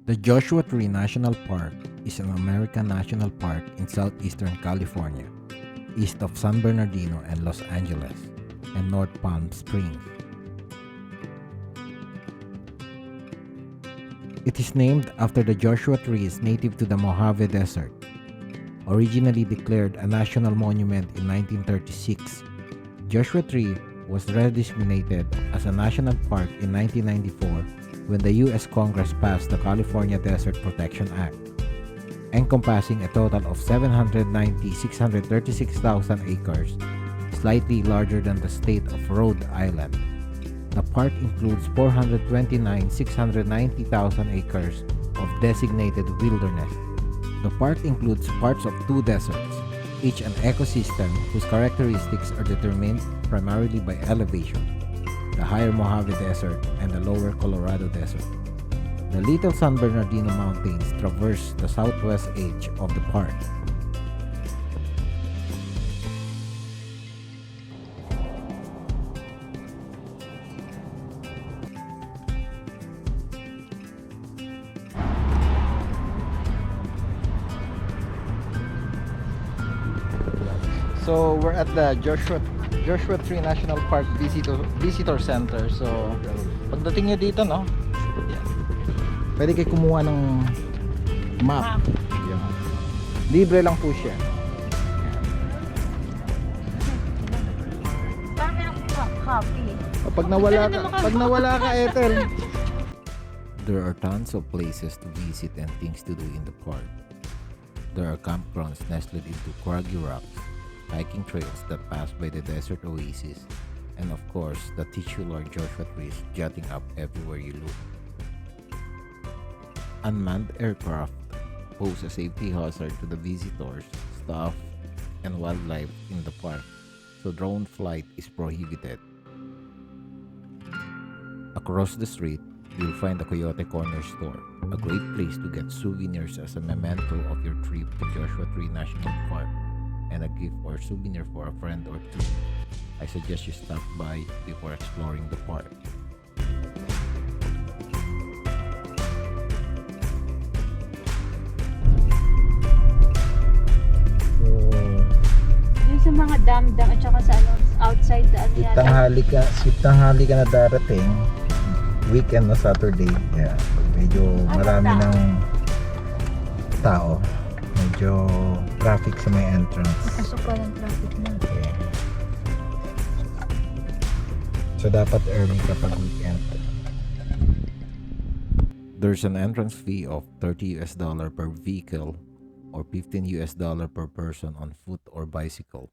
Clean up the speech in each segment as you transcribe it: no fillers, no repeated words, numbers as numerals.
The Joshua Tree National Park is an American national park in southeastern California, east of San Bernardino and Los Angeles, and North Palm Springs. It is named after the Joshua trees native to the Mojave Desert. Originally declared a national monument in 1936, Joshua Tree was redesignated as a national park in 1994 when the U.S. Congress passed the California Desert Protection Act, encompassing a total of 636,000 acres, slightly larger than the state of Rhode Island. The park includes 690,000 acres of designated wilderness. The park includes parts of two deserts, each an ecosystem whose characteristics are determined primarily by elevation: the higher Mojave Desert and the lower Colorado Desert. The Little San Bernardino Mountains traverse the southwest edge of the park. So we're at the Joshua Tree National Park Visitor Center. So pagdating nyo dito, no, pwede kayo kumuha ng map. Yan. Libre lang po siya. Pag nawala ka, Ethel. There are tons of places to visit and things to do in the park. There are campgrounds nestled into craggy rocks, hiking trails that pass by the desert oasis, and of course, the titular Joshua trees jutting up everywhere you look. Unmanned aircraft pose a safety hazard to the visitors, staff, and wildlife in the park, so drone flight is prohibited. Across the street, you'll find the Coyote Corner store, a great place to get souvenirs as a memento of your trip to Joshua Tree National Park, and a gift or souvenir for a friend or two. I suggest you stop by before exploring the park. Yung sa mga dam-dam at saka sa ano, outside the ano yan. Tanghali ka na darating, weekend na Saturday, yeah, medyo marami ng tao, medyo traffic sa may entrance. Pasok pa ng traffic na. Okay. So dapat early kapag weekend. There's an entrance fee of $30 per vehicle or $15 per person on foot or bicycle.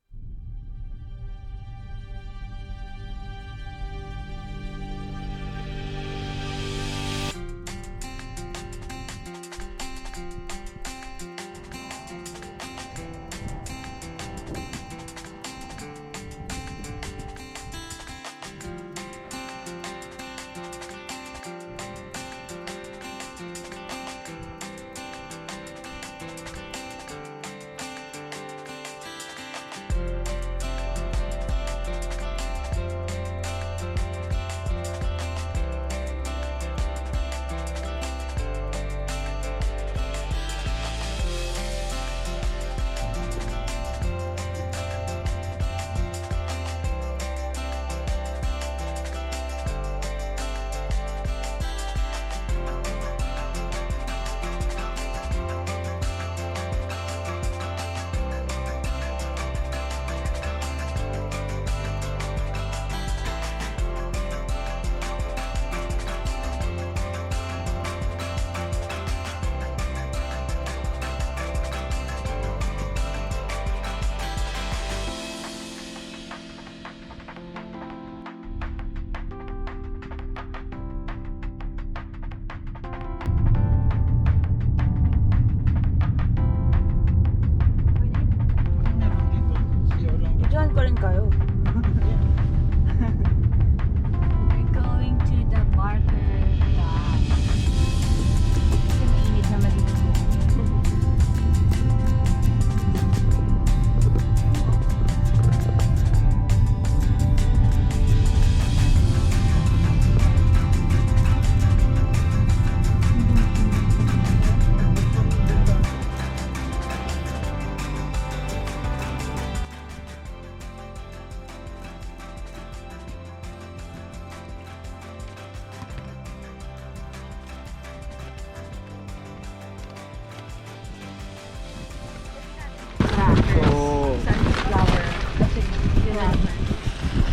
summer.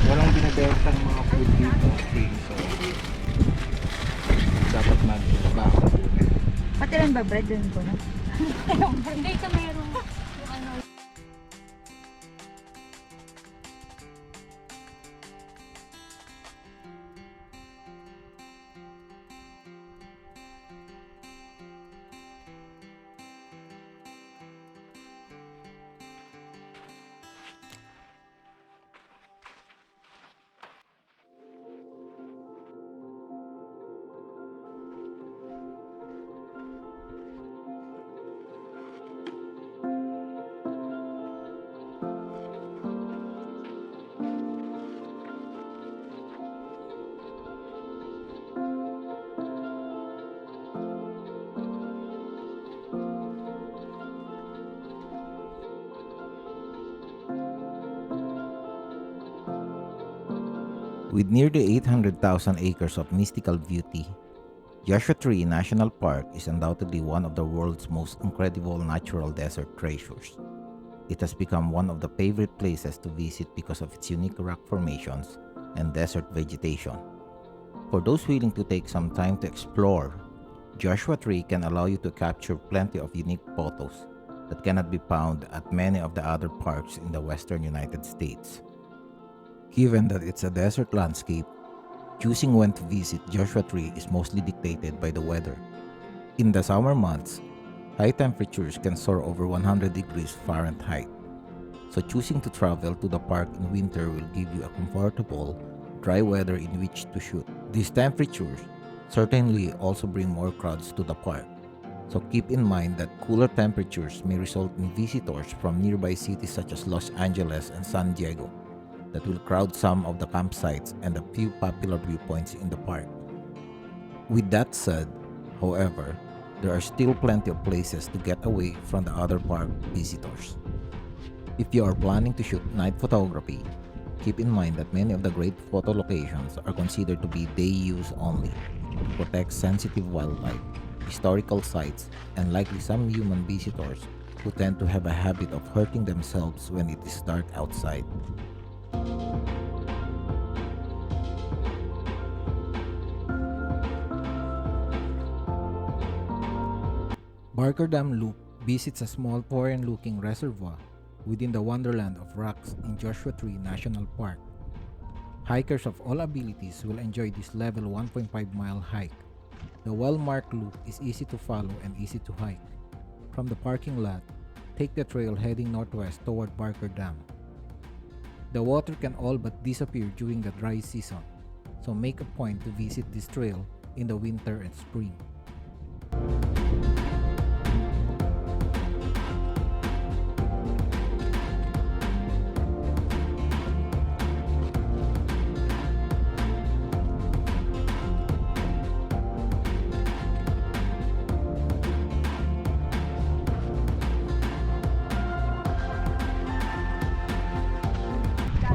Walang binibenta ng mga food dito. Free. So, dapat mag-bago. Pati lang ba bread dun ko na? Hindi ka mayroon yung ano. With nearly 800,000 acres of mystical beauty, Joshua Tree National Park is undoubtedly one of the world's most incredible natural desert treasures. It has become one of the favorite places to visit because of its unique rock formations and desert vegetation. For those willing to take some time to explore, Joshua Tree can allow you to capture plenty of unique photos that cannot be found at many of the other parks in the western United States. Given that it's a desert landscape, choosing when to visit Joshua Tree is mostly dictated by the weather. In the summer months, high temperatures can soar over 100 degrees Fahrenheit. So choosing to travel to the park in winter will give you a comfortable, dry weather in which to shoot. These temperatures certainly also bring more crowds to the park. So keep in mind that cooler temperatures may result in visitors from nearby cities such as Los Angeles and San Diego that will crowd some of the campsites and a few popular viewpoints in the park. With that said, however, there are still plenty of places to get away from the other park visitors. If you are planning to shoot night photography, keep in mind that many of the great photo locations are considered to be day use only to protect sensitive wildlife, historical sites, and likely some human visitors who tend to have a habit of hurting themselves when it is dark outside. Barker Dam Loop visits a small foreign-looking reservoir within the wonderland of rocks in Joshua Tree National Park. Hikers of all abilities will enjoy this level 1.5-mile hike. The well-marked loop is easy to follow and easy to hike. From the parking lot, take the trail heading northwest toward Barker Dam. The water can all but disappear during the dry season, so make a point to visit this trail in the winter and spring.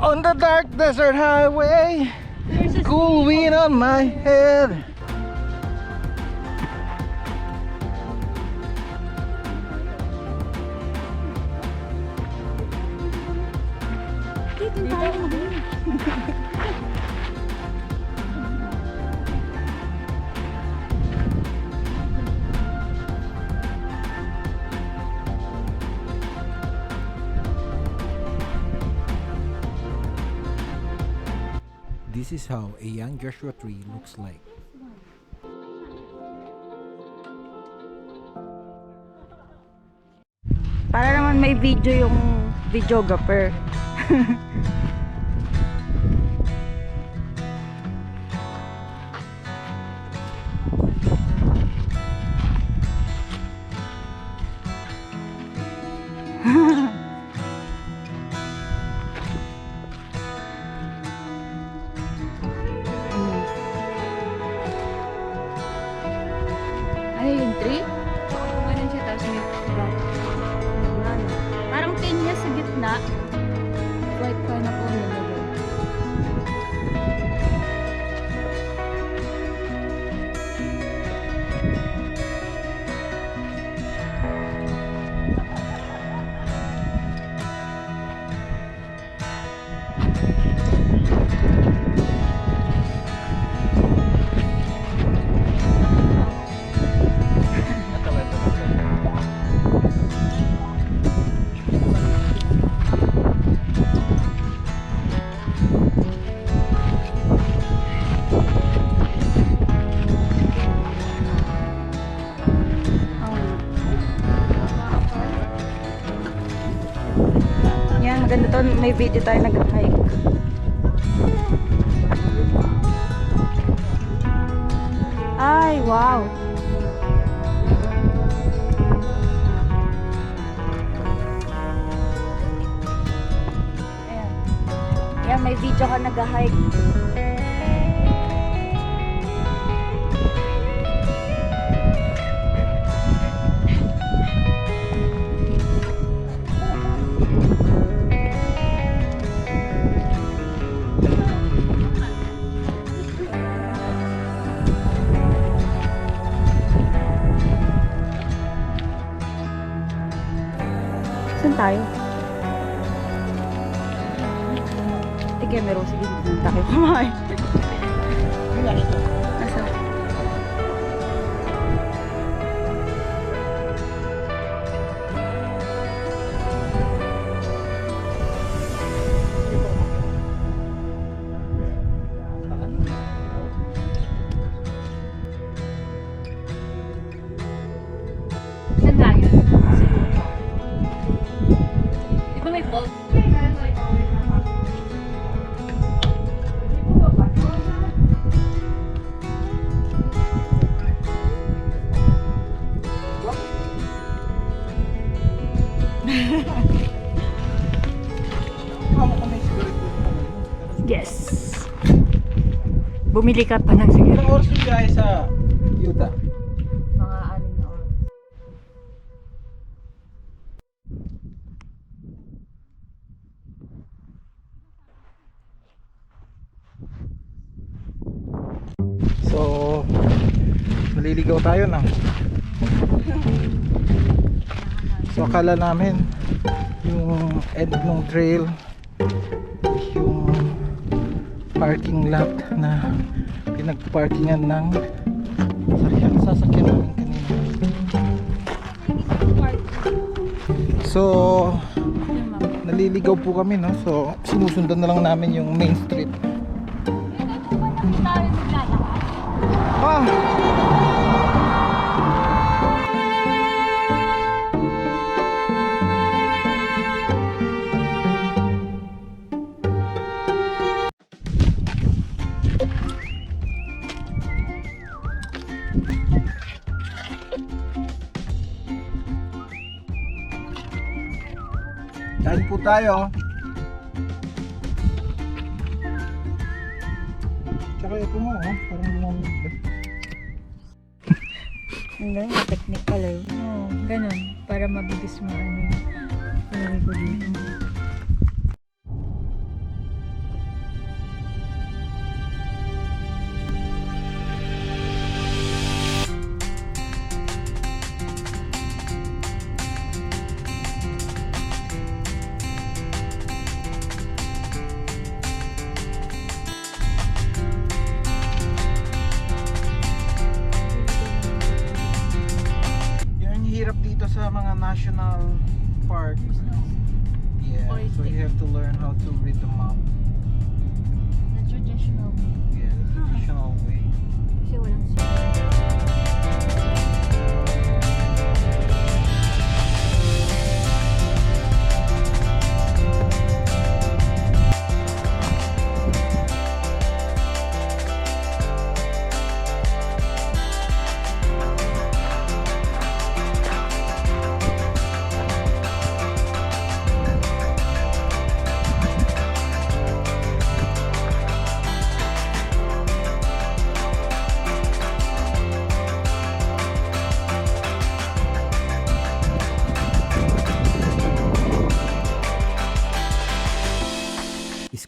On the dark desert highway, cool wind on my head. Dito tayo mag-inom. This is how a young Joshua Tree looks like. Para naman may video yung videographer. Ano yung tree? Ganun siya, tapos may black. Ano? Parang pinya sa gitna. White pineapple na meron. may video tayo nag-hike. Ay, wow. Ayan. Ayan, may video ka nag-hike. Saan tayo? Sige, meron. Sige, dito tayo kumain. Nasa? Saan tayo? Di ba may boat? Yes. Bumili ka pa ng Ilang sigarilyo. oras yung biyahe sa Utah? Mga 6 na oras. So, naliligaw tayo na. So, akala namin yung end ng trail yung parking lot na pinagparkingan ng sasakyan namin kanina. So, naliligaw po kami, no? So, sinusundan na lang namin yung main street. Ah! Kain po tayo. Tsaka ito mo, parang lumamig. Hanggang technical eh. Oo, ganun. Para mabilis mo ano yung palagay ko dito. Yan yung hirap dito sa mga national parks. Yeah, so you have to learn how to read the map. The traditional way. Yeah, the traditional way. Kasi walang siya.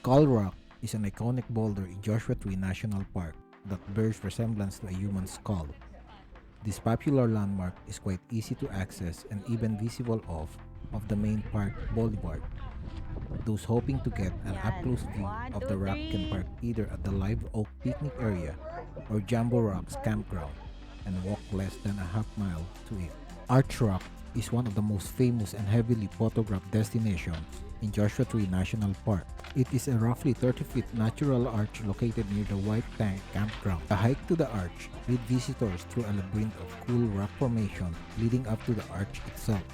Skull Rock is an iconic boulder in Joshua Tree National Park that bears resemblance to a human skull. This popular landmark is quite easy to access and even visible off of the main park boulevard. Those hoping to get an up-close view of the rock can park either at the Live Oak picnic area or Jumbo Rocks campground and walk less than a half mile to it. Arch Rock is one of the most famous and heavily photographed destinations in Joshua Tree National Park. It is a roughly 30-feet natural arch located near the White Tank campground. The hike to the arch leads visitors through a labyrinth of cool rock formation leading up to the arch itself.